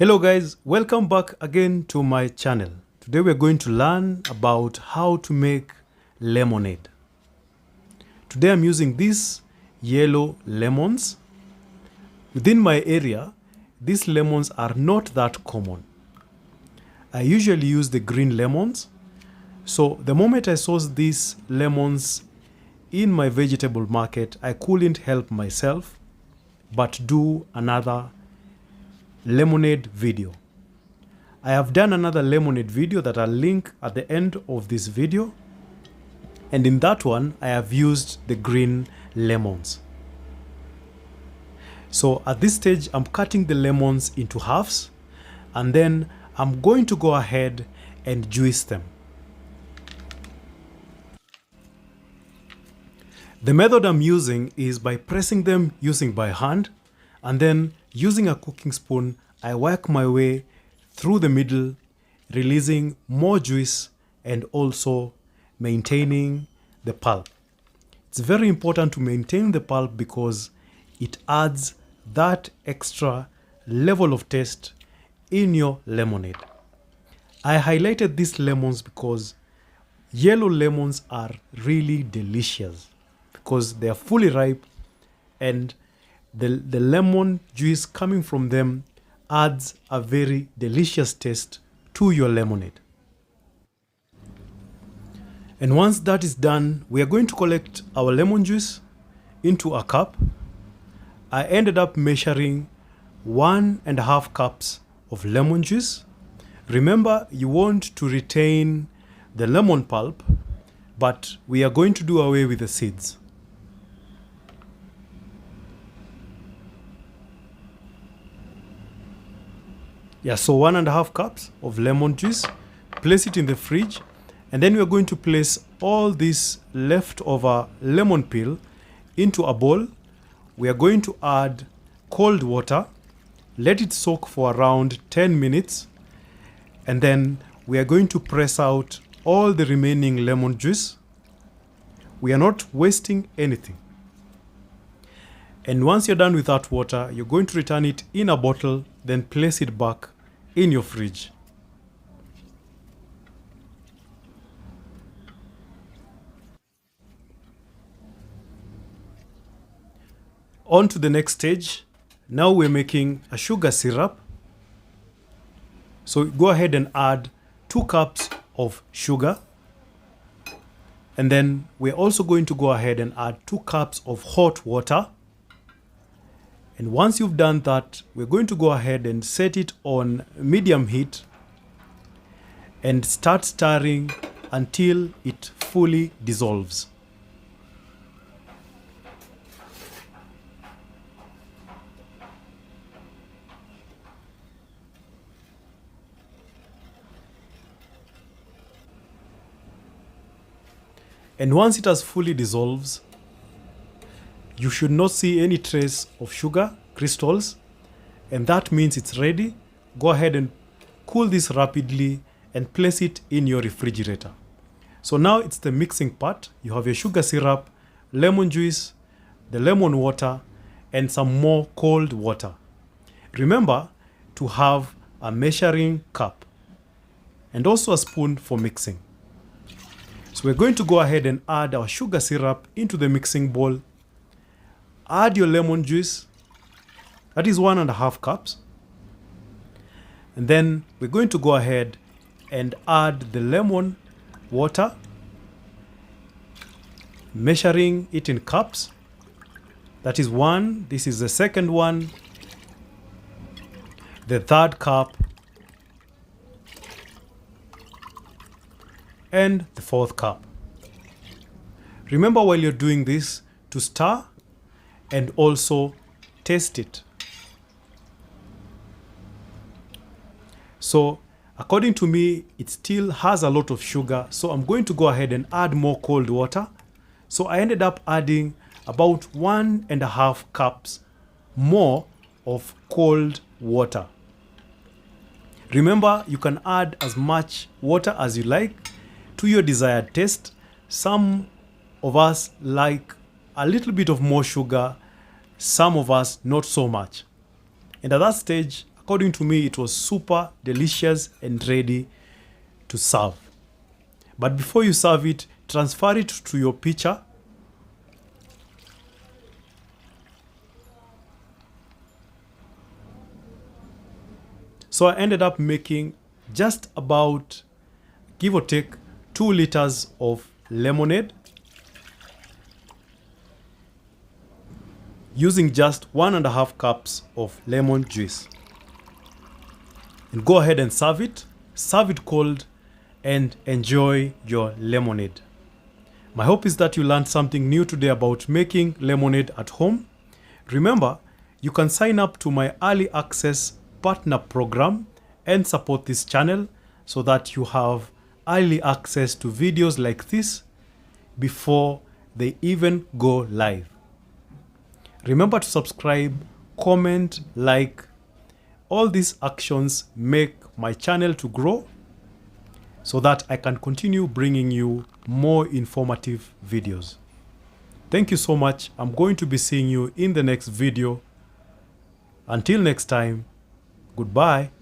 Hello guys, welcome back again to my channel. Today we're going to learn about how to make lemonade. Today I'm using these yellow lemons. Within my area, these lemons are not that common. I usually use the green lemons. So the moment I saw these lemons in my vegetable market, I couldn't help myself but do another lemonade video. I have done another lemonade video that I'll link at the end of this video, and in that one I have used the green lemons. So at this stage I'm cutting the lemons into halves, and then I'm going to go ahead and juice them. The method I'm using is by pressing them using by hand, and then using a cooking spoon, I work my way through the middle, releasing more juice and also maintaining the pulp. It's very important to maintain the pulp because it adds that extra level of taste in your lemonade. I highlighted these lemons because yellow lemons are really delicious because they are fully ripe, and the lemon juice coming from them adds a very delicious taste to your lemonade. And once that is done, we are going to collect our lemon juice into a cup. I ended up measuring 1.5 cups of lemon juice. Remember, you want to retain the lemon pulp, but we are going to do away with the seeds. Yeah, so 1.5 cups of lemon juice, place it in the fridge, and then we're going to place all this leftover lemon peel into a bowl. We are going to add cold water, let it soak for around 10 minutes, and then we are going to press out all the remaining lemon juice. We are not wasting anything. And once you're done with that water, you're going to return it in a bottle, then place it back in your fridge. On to the next stage. Now we're making a sugar syrup. So go ahead and add 2 cups of sugar. And then we're also going to go ahead and add 2 cups of hot water. And once you've done that, we're going to go ahead and set it on medium heat and start stirring until it fully dissolves. And once it has fully dissolved, you should not see any trace of sugar crystals, and that means it's ready. Go ahead and cool this rapidly and place it in your refrigerator. So now it's the mixing part. You have your sugar syrup, lemon juice, the lemon water, and some more cold water. Remember to have a measuring cup and also a spoon for mixing. So we're going to go ahead and add our sugar syrup into the mixing bowl. Add your lemon juice, that is 1.5 cups. And then we're going to go ahead and add the lemon water, measuring it in cups. That is 1, this is the second one, the third cup, and the 4th cup. Remember while you're doing this to stir and also taste it. So according to me, it still has a lot of sugar, so I'm going to go ahead and add more cold water. So I ended up adding about 1.5 cups more of cold water. Remember, you can add as much water as you like to your desired taste. Some of us like a little bit of more sugar, some of us not so much. And at that stage, according to me, it was super delicious and ready to serve. But before you serve it, transfer it to your pitcher. So I ended up making just about, give or take, 2 liters of lemonade using just 1.5 cups of lemon juice. And go ahead and serve it. Serve it cold and enjoy your lemonade. My hope is that you learned something new today about making lemonade at home. Remember, you can sign up to my early access partner program and support this channel so that you have early access to videos like this before they even go live. Remember to subscribe, comment, like. All these actions make my channel to grow so that I can continue bringing you more informative videos. Thank you so much. I'm going to be seeing you in the next video. Until next time, goodbye.